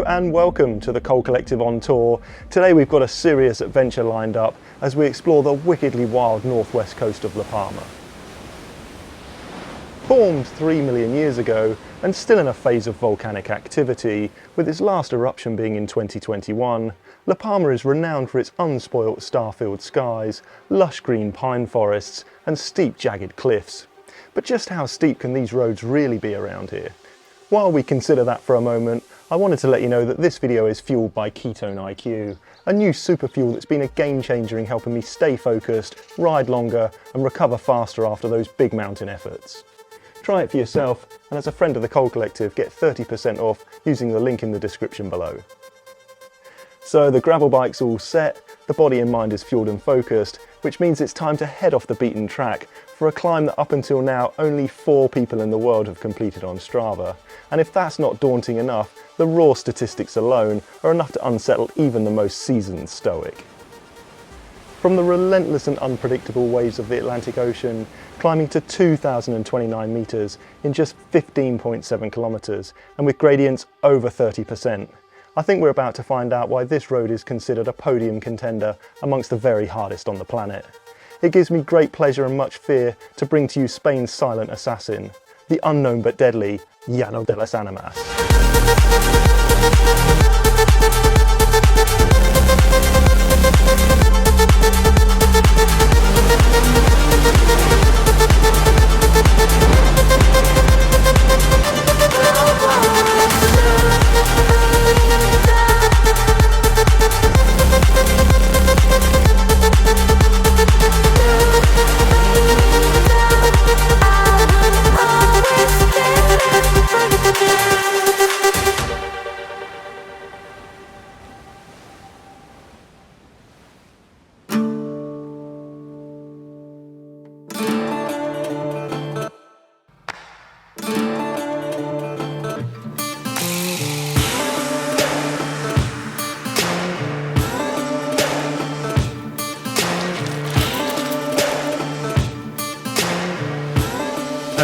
Hello and welcome to the Coal Collective on tour. Today we've got a serious adventure lined up as we explore the wickedly wild northwest coast of La Palma. Formed 3 million years ago and still in a phase of volcanic activity, with its last eruption being in 2021, La Palma is renowned for its unspoilt star-filled skies, lush green pine forests and steep jagged cliffs. But just how steep can these roads really be around here? While we consider that for a moment, I wanted to let you know that this video is fueled by Ketone IQ, a new super fuel that's been a game changer in helping me stay focused, ride longer and recover faster after those big mountain efforts. Try it for yourself, and as a friend of the Coal Collective, get 30% off using the link in the description below. So the gravel bike's all set, the body and mind is fueled and focused, which means it's time to head off the beaten track for a climb that up until now only 4 people in the world have completed on Strava. And if that's not daunting enough, the raw statistics alone are enough to unsettle even the most seasoned stoic. From the relentless and unpredictable waves of the Atlantic Ocean, climbing to 2,029 metres in just 15.7 kilometres, and with gradients over 30%. I think we're about to find out why this road is considered a podium contender amongst the very hardest on the planet. It gives me great pleasure and much fear to bring to you Spain's silent assassin, the unknown but deadly Llano de las Ánimas.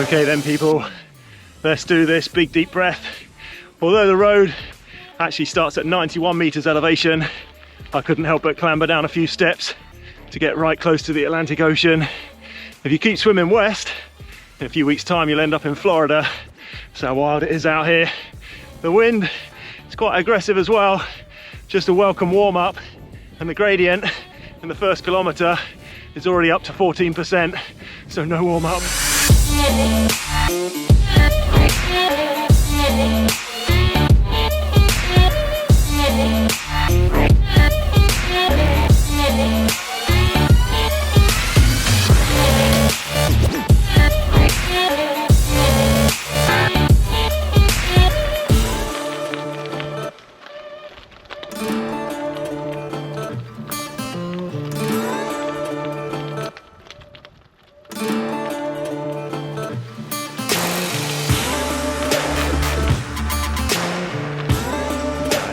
Okay then people, let's do this. Big deep breath. Although the road actually starts at 91 meters elevation, I couldn't help but clamber down a few steps to get right close to the Atlantic Ocean. If you keep swimming west, in a few weeks time you'll end up in Florida. That's how wild it is out here. The wind is quite aggressive as well, just a welcome warm up, and the gradient in the first kilometer is already up to 14%, so no warm up.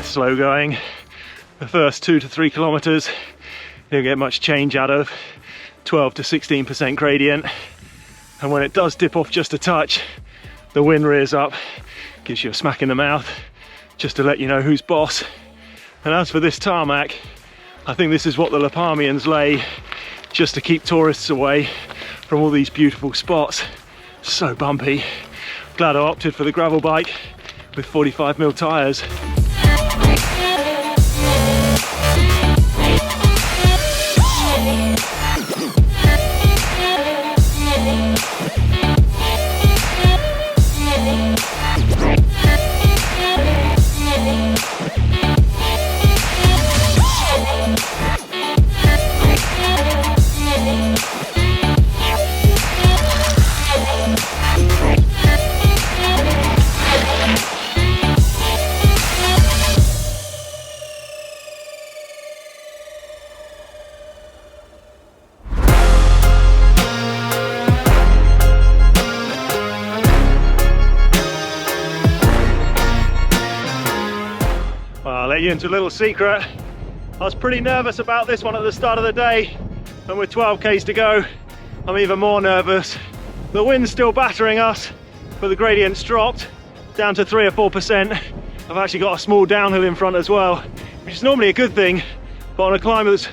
Slow going. The first 2 to 3 kilometers you don't get much change out of, 12 to 16% gradient, and when it does dip off just a touch, the wind rears up, gives you a smack in the mouth just to let you know who's boss. And as for this tarmac, I think this is what the La Palmians lay just to keep tourists away from all these beautiful spots. So bumpy. Glad I opted for the gravel bike with 45mm tyres. I'll let you into a little secret. I was pretty nervous about this one at the start of the day, and with 12 k's to go, I'm even more nervous. The wind's still battering us, but the gradient's dropped down to 3 or 4%, I've actually got a small downhill in front as well, which is normally a good thing, but on a climb that's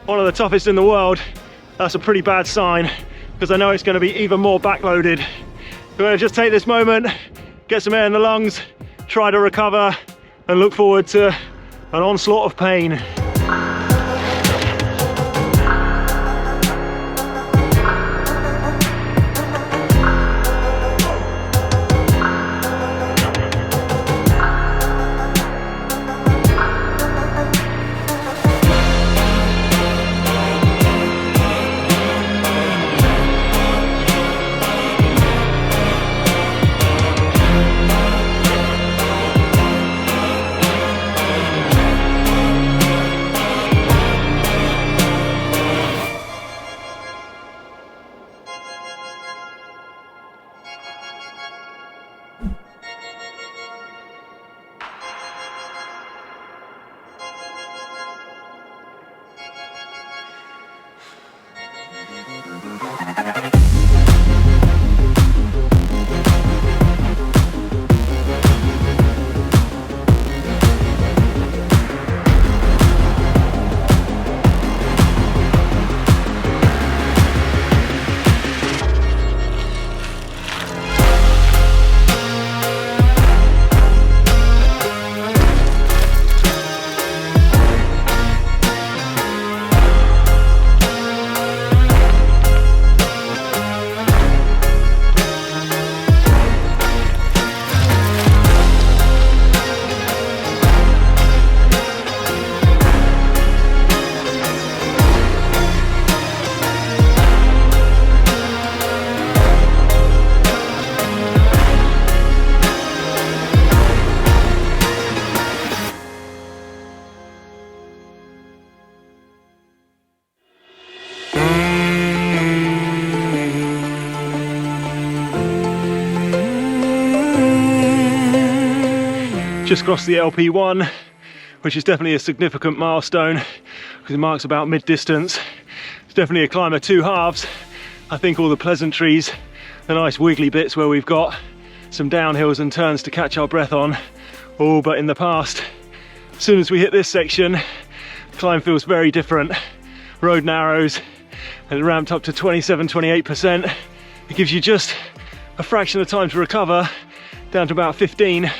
one of the toughest in the world, that's a pretty bad sign, because I know it's going to be even more backloaded. We're going to just take this moment, get some air in the lungs, try to recover, and look forward to an onslaught of pain. Just crossed the LP1, which is definitely a significant milestone because it marks about mid-distance. It's definitely a climb of two halves. I think all the pleasantries, the nice wiggly bits where we've got some downhills and turns to catch our breath on, all but in the past. As soon as we hit this section, the climb feels very different. Road narrows and it ramped up to 27-28%. It gives you just a fraction of time to recover, down to about 15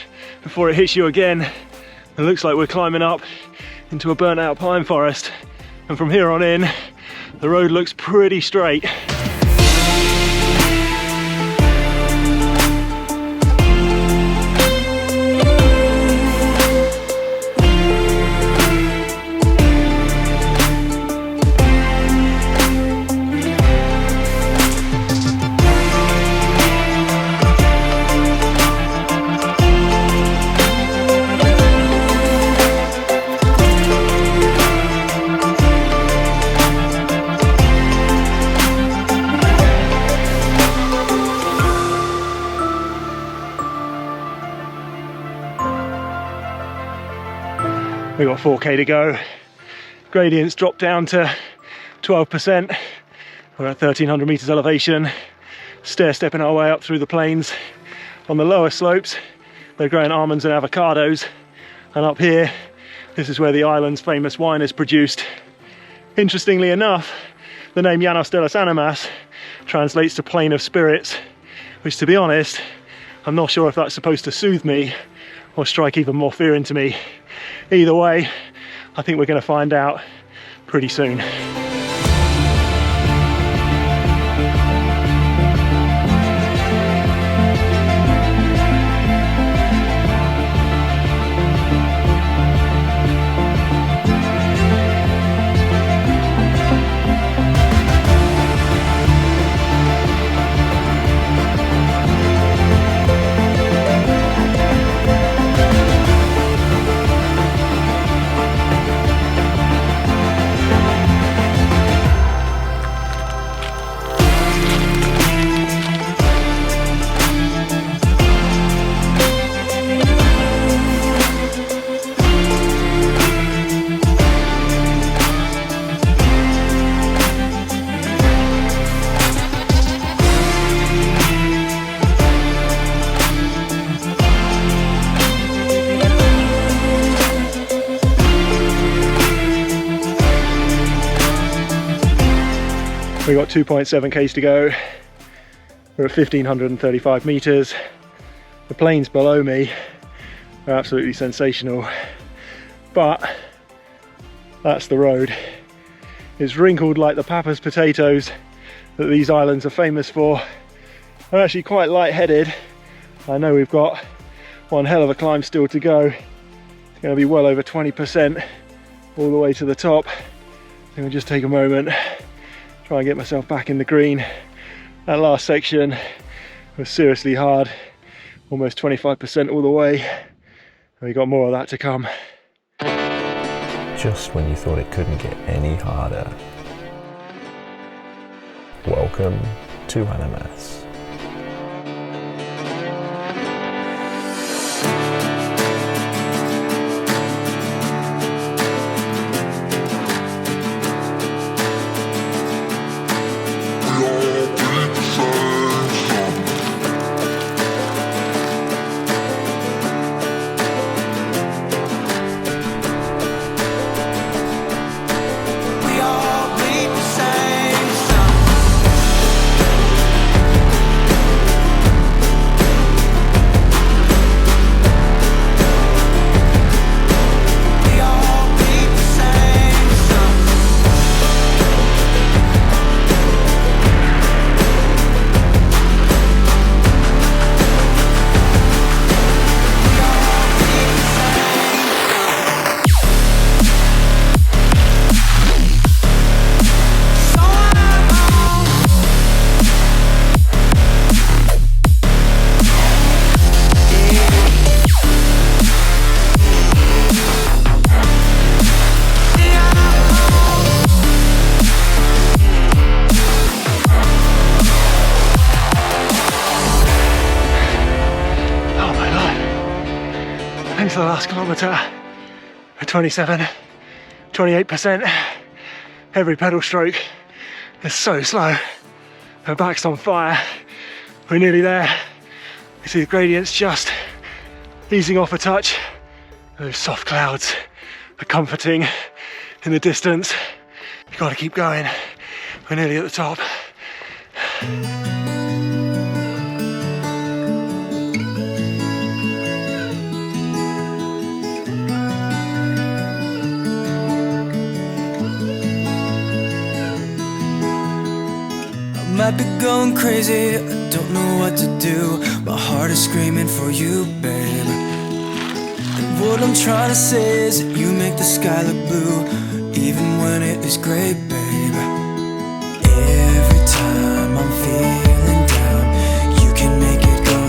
before it hits you again. It looks like we're climbing up into a burnt out pine forest, and from here on in the road looks pretty straight. We've got 4k to go. Gradients drop down to 12%. We're at 1300 meters elevation, stair stepping our way up through the plains. On the lower slopes, they're growing almonds and avocados. And up here, this is where the island's famous wine is produced. Interestingly enough, the name Llano de las Ánimas translates to plain of spirits, which, to be honest, I'm not sure if that's supposed to soothe me or strike even more fear into me. Either way, I think we're going to find out pretty soon. We've got 2.7 k's to go. We're at 1,535 meters. The plains below me are absolutely sensational, but that's the road. It's wrinkled like the Papa's potatoes that these islands are famous for. I'm actually quite lightheaded. I know we've got one hell of a climb still to go. It's going to be well over 20% all the way to the top. I'm going to just take a moment, try and get myself back in the green. That last section was seriously hard, almost 25% all the way. And we got more of that to come. Just when you thought it couldn't get any harder. Welcome to Ánimas. Thanks for the last kilometre. 28%. Every pedal stroke is so slow. Her back's on fire. We're nearly there. You see the gradients just easing off a touch. Those soft clouds are comforting in the distance. You've got to keep going. We're nearly at the top. Might be going crazy, I don't know what to do. My heart is screaming for you, babe. And what I'm trying to say is that you make the sky look blue, even when it is gray, babe. Every time I'm feeling down, you can make it go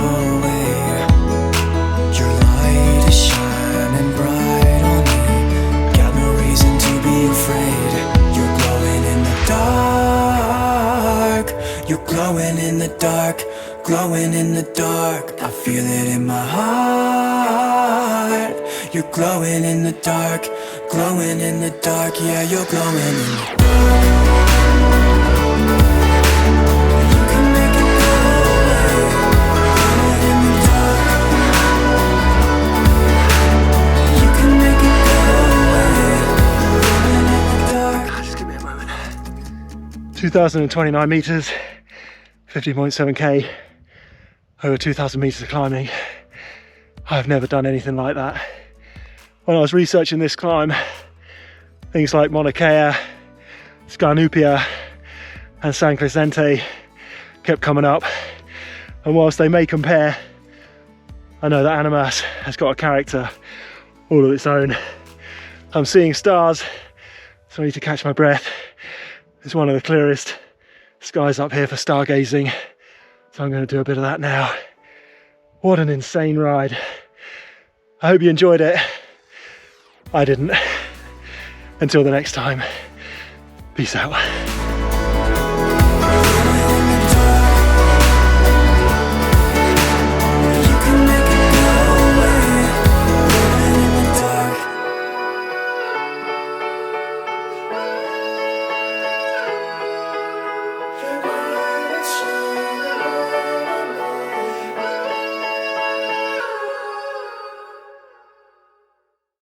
away. Your light is shining bright on me, got no reason to be afraid. You're glowing in the dark. You're glowing in the dark, glowing in the dark. I feel it in my heart. You're glowing in the dark, glowing in the dark. Yeah, you're glowing in the dark. You can make it go away. Glowing in the dark. You can make it go away. Glowing in the dark. Just give me a moment. 2,029 meters. 50.7k, over 2,000 meters of climbing. I've never done anything like that. When I was researching this climb, things like Mauna Kea, Scarnupia and San Clemente kept coming up. And whilst they may compare, I know that Ánimas has got a character all of its own. I'm seeing stars, so I need to catch my breath. It's one of the clearest skies up here for stargazing, so I'm going to do a bit of that now. What an insane ride. I hope you enjoyed it. I didn't. Until the next time, peace out.